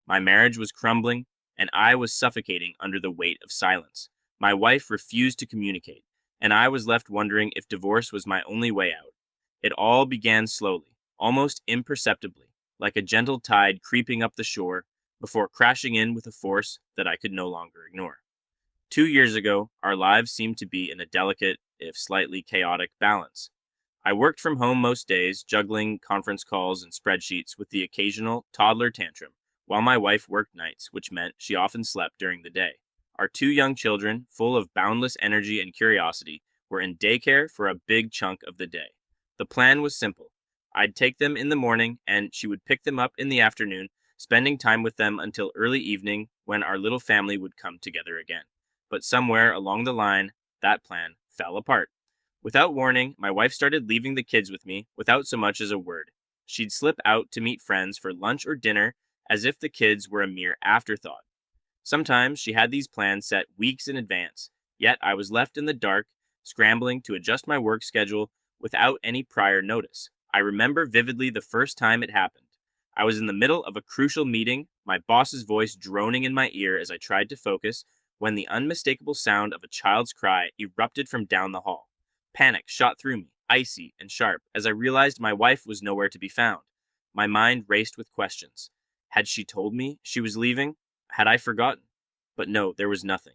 My marriage was crumbling, and I was suffocating under the weight of silence. My wife refused to communicate, and I was left wondering if divorce was my only way out. It all began slowly, almost imperceptibly, like a gentle tide creeping up the shore, before crashing in with a force that I could no longer ignore. 2 years ago, our lives seemed to be in a delicate, if slightly chaotic, balance. I worked from home most days, juggling conference calls and spreadsheets with the occasional toddler tantrum, while my wife worked nights, which meant she often slept during the day. Our 2 young children, full of boundless energy and curiosity, were in daycare for a big chunk of the day. The plan was simple. I'd take them in the morning, and she would pick them up in the afternoon, spending time with them until early evening when our little family would come together again. But somewhere along the line, that plan fell apart. Without warning, my wife started leaving the kids with me without so much as a word. She'd slip out to meet friends for lunch or dinner as if the kids were a mere afterthought. Sometimes she had these plans set weeks in advance, yet I was left in the dark, scrambling to adjust my work schedule without any prior notice. I remember vividly the first time it happened. I was in the middle of a crucial meeting, my boss's voice droning in my ear as I tried to focus, when the unmistakable sound of a child's cry erupted from down the hall. Panic shot through me, icy and sharp, as I realized my wife was nowhere to be found. My mind raced with questions. Had she told me she was leaving? Had I forgotten? But no, there was nothing.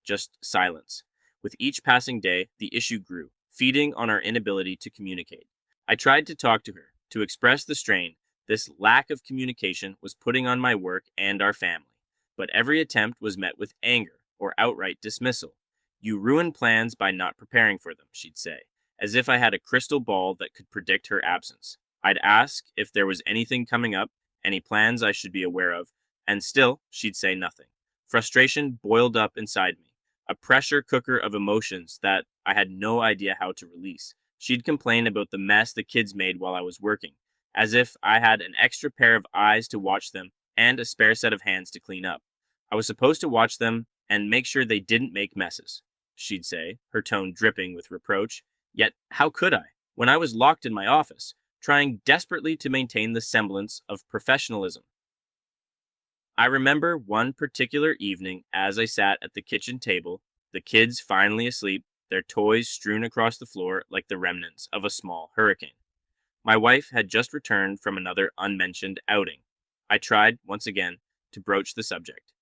Just silence. With each passing day, the issue grew, feeding on our inability to communicate. I tried to talk to her, to express the strain this lack of communication was putting on my work and our family. But every attempt was met with anger or outright dismissal. You ruin plans by not preparing for them, she'd say, as if I had a crystal ball that could predict her absence. I'd ask if there was anything coming up, any plans I should be aware of, and still she'd say nothing. Frustration boiled up inside me, a pressure cooker of emotions that I had no idea how to release. She'd complain about the mess the kids made while I was working, as if I had an extra pair of eyes to watch them and a spare set of hands to clean up. I was supposed to watch them and make sure they didn't make messes, she'd say, her tone dripping with reproach. Yet, how could I, when I was locked in my office, trying desperately to maintain the semblance of professionalism? I remember one particular evening as I sat at the kitchen table, the kids finally asleep, their toys strewn across the floor like the remnants of a small hurricane. My wife had just returned from another unmentioned outing. I tried, once again, to broach the subject.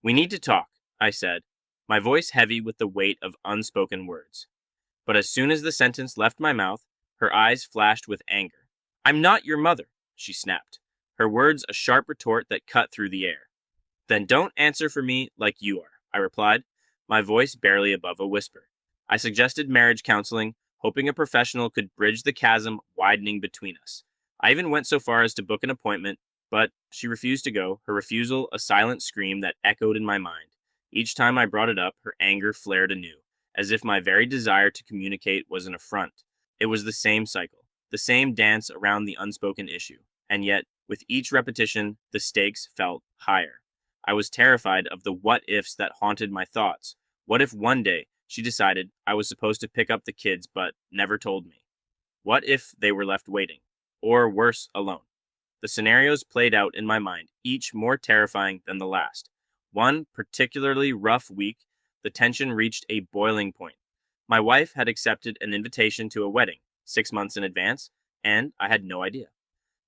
"We need to talk," I said, my voice heavy with the weight of unspoken words. But as soon as the sentence left my mouth, her eyes flashed with anger. "I'm not your mother," she snapped, her words a sharp retort that cut through the air. "Then don't answer for me like you are," I replied, my voice barely above a whisper. I suggested marriage counseling, hoping a professional could bridge the chasm widening between us. I even went so far as to book an appointment, but she refused to go, her refusal a silent scream that echoed in my mind. Each time I brought it up, her anger flared anew, as if my very desire to communicate was an affront. It was the same cycle, the same dance around the unspoken issue, and yet, with each repetition, the stakes felt higher. I was terrified of the what-ifs that haunted my thoughts. What if one day she decided I was supposed to pick up the kids but never told me? What if they were left waiting? Or worse, alone? The scenarios played out in my mind, each more terrifying than the last. One particularly rough week, the tension reached a boiling point. My wife had accepted an invitation to a wedding, 6 months in advance, and I had no idea.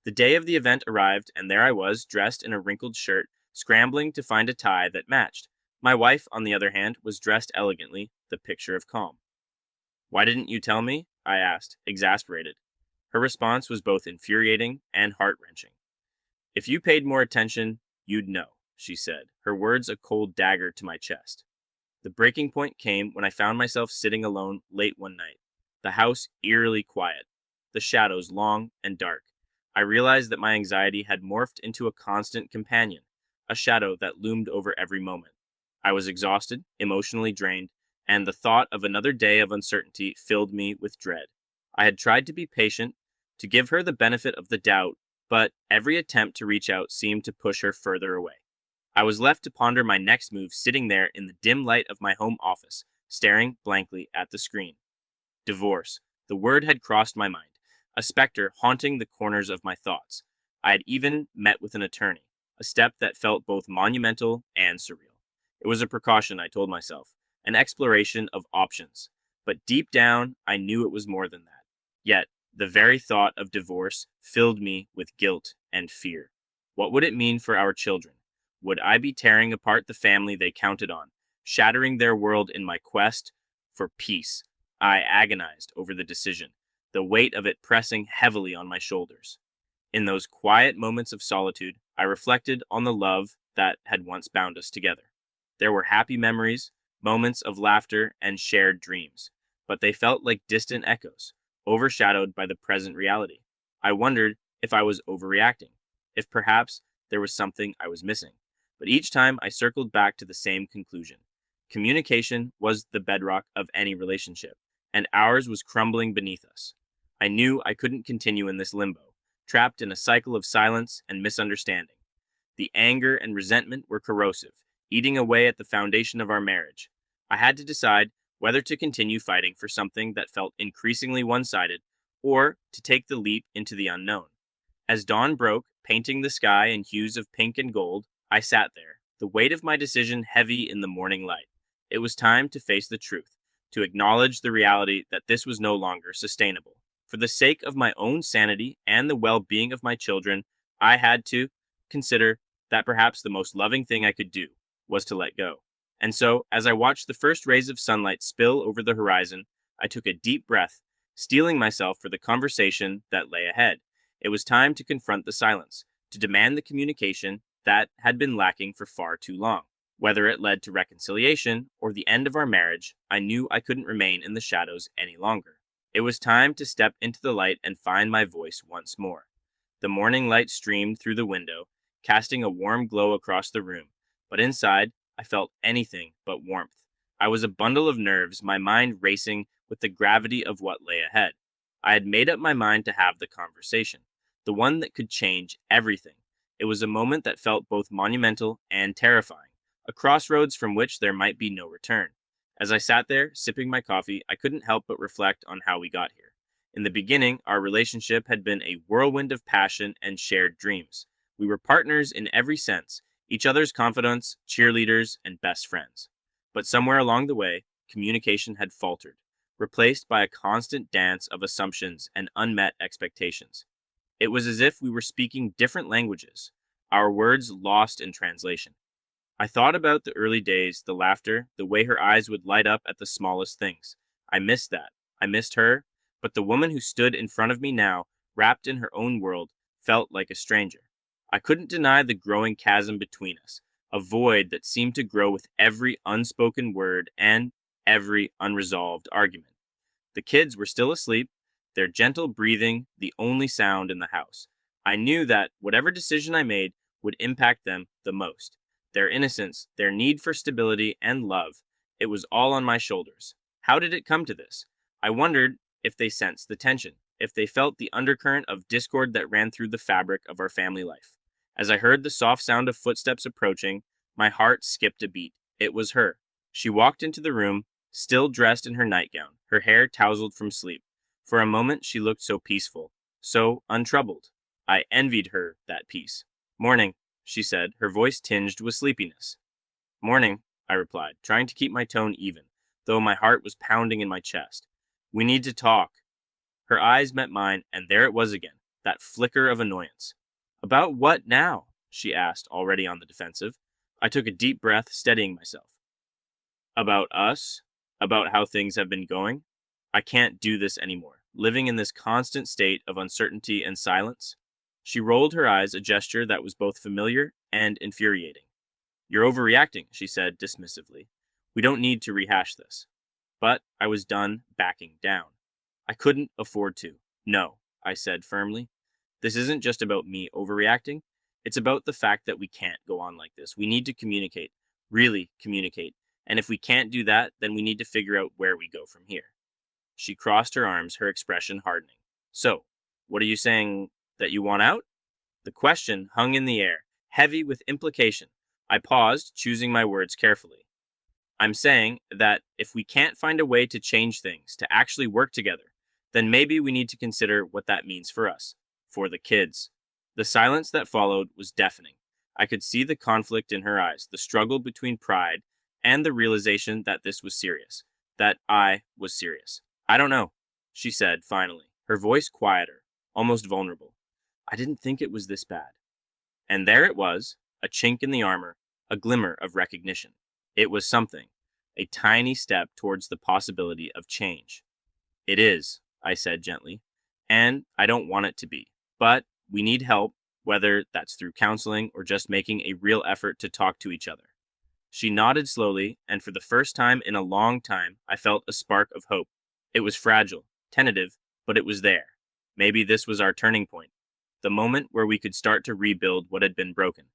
The day of the event arrived, and there I was, dressed in a wrinkled shirt, scrambling to find a tie that matched. My wife, on the other hand, was dressed elegantly, the picture of calm. "Why didn't you tell me?" I asked, exasperated. Her response was both infuriating and heart-wrenching. "If you paid more attention, you'd know," she said, her words a cold dagger to my chest. The breaking point came when I found myself sitting alone late one night, the house eerily quiet, the shadows long and dark. I realized that my anxiety had morphed into a constant companion, a shadow that loomed over every moment. I was exhausted, emotionally drained, and the thought of another day of uncertainty filled me with dread. I had tried to be patient, to give her the benefit of the doubt, but every attempt to reach out seemed to push her further away. I was left to ponder my next move sitting there in the dim light of my home office, staring blankly at the screen. Divorce. The word had crossed my mind, a specter haunting the corners of my thoughts. I had even met with an attorney. a step that felt both monumental and surreal. It was a precaution, I told myself, an exploration of options. But deep down, I knew it was more than that. Yet, the very thought of divorce filled me with guilt and fear. What would it mean for our children? Would I be tearing apart the family they counted on, shattering their world in my quest for peace? I agonized over the decision, the weight of it pressing heavily on my shoulders. In those quiet moments of solitude, I reflected on the love that had once bound us together. There were happy memories, moments of laughter, and shared dreams, but they felt like distant echoes, overshadowed by the present reality. I wondered if I was overreacting, if perhaps there was something I was missing. But each time I circled back to the same conclusion. Communication was the bedrock of any relationship, and ours was crumbling beneath us. I knew I couldn't continue in this limbo, trapped in a cycle of silence and misunderstanding. The anger and resentment were corrosive, eating away at the foundation of our marriage. I had to decide whether to continue fighting for something that felt increasingly one sided, or to take the leap into the unknown. As dawn broke, painting the sky in hues of pink and gold, I sat there, the weight of my decision heavy in the morning light. It was time to face the truth, to acknowledge the reality that this was no longer sustainable. For the sake of my own sanity and the well being of my children, I had to consider that perhaps the most loving thing I could do was to let go. And so, as I watched the first rays of sunlight spill over the horizon, I took a deep breath, steeling myself for the conversation that lay ahead. It was time to confront the silence, to demand the communication that had been lacking for far too long. Whether it led to reconciliation or the end of our marriage, I knew I couldn't remain in the shadows any longer. It was time to step into the light and find my voice once more. The morning light streamed through the window, casting a warm glow across the room, but inside, I felt anything but warmth. I was a bundle of nerves, my mind racing with the gravity of what lay ahead. I had made up my mind to have the conversation, the one that could change everything. It was a moment that felt both monumental and terrifying, a crossroads from which there might be no return. As I sat there, sipping my coffee, I couldn't help but reflect on how we got here. In the beginning, our relationship had been a whirlwind of passion and shared dreams. We were partners in every sense, each other's confidants, cheerleaders, and best friends. But somewhere along the way, communication had faltered, replaced by a constant dance of assumptions and unmet expectations. It was as if we were speaking different languages, our words lost in translation. I thought about the early days, the laughter, the way her eyes would light up at the smallest things. I missed that. I missed her, but the woman who stood in front of me now, wrapped in her own world, felt like a stranger. I couldn't deny the growing chasm between us, a void that seemed to grow with every unspoken word and every unresolved argument. The kids were still asleep, their gentle breathing the only sound in the house. I knew that whatever decision I made would impact them the most. Their innocence, their need for stability and love, it was all on my shoulders. How did it come to this? I wondered if they sensed the tension, if they felt the undercurrent of discord that ran through the fabric of our family life. As I heard the soft sound of footsteps approaching, my heart skipped a beat. It was her. She walked into the room, still dressed in her nightgown, her hair tousled from sleep. For a moment she looked so peaceful, so untroubled. I envied her that peace. "Morning," she said, her voice tinged with sleepiness. "Morning," I replied, trying to keep my tone even, though my heart was pounding in my chest. "We need to talk." Her eyes met mine, and there it was again, that flicker of annoyance. "About what now?" she asked, already on the defensive. I took a deep breath, steadying myself. "About us? About how things have been going? I can't do this anymore, living in this constant state of uncertainty and silence." She rolled her eyes, a gesture that was both familiar and infuriating. "You're overreacting," she said dismissively. "We don't need to rehash this." But I was done backing down. I couldn't afford to. "No," I said firmly. "This isn't just about me overreacting. It's about the fact that we can't go on like this. We need to communicate, really communicate. And if we can't do that, then we need to figure out where we go from here." She crossed her arms, her expression hardening. "So, what are you saying, that you want out?" The question hung in the air, heavy with implication. I paused, choosing my words carefully. "I'm saying that if we can't find a way to change things, to actually work together, then maybe we need to consider what that means for us, for the kids." The silence that followed was deafening. I could see the conflict in her eyes, the struggle between pride and the realization that this was serious, that I was serious. I don't know, she said finally, her voice quieter, almost vulnerable. I didn't think it was this bad. And there it was, a chink in the armor, a glimmer of recognition. It was something, a tiny step towards the possibility of change. It is, I said gently, and I don't want it to be. But we need help, whether that's through counseling or just making a real effort to talk to each other. She nodded slowly, and for the first time in a long time, I felt a spark of hope. It was fragile, tentative, but it was there. Maybe this was our turning point, the moment where we could start to rebuild what had been broken.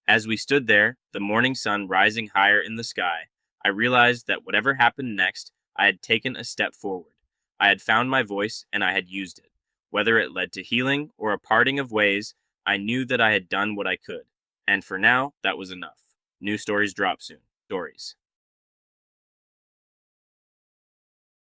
As we stood there, the morning sun rising higher in the sky, I realized that whatever happened next, I had taken a step forward. I had found my voice, and I had used it. Whether it led to healing or a parting of ways, I knew that I had done what I could. And for now, that was enough. New stories drop soon. Stories.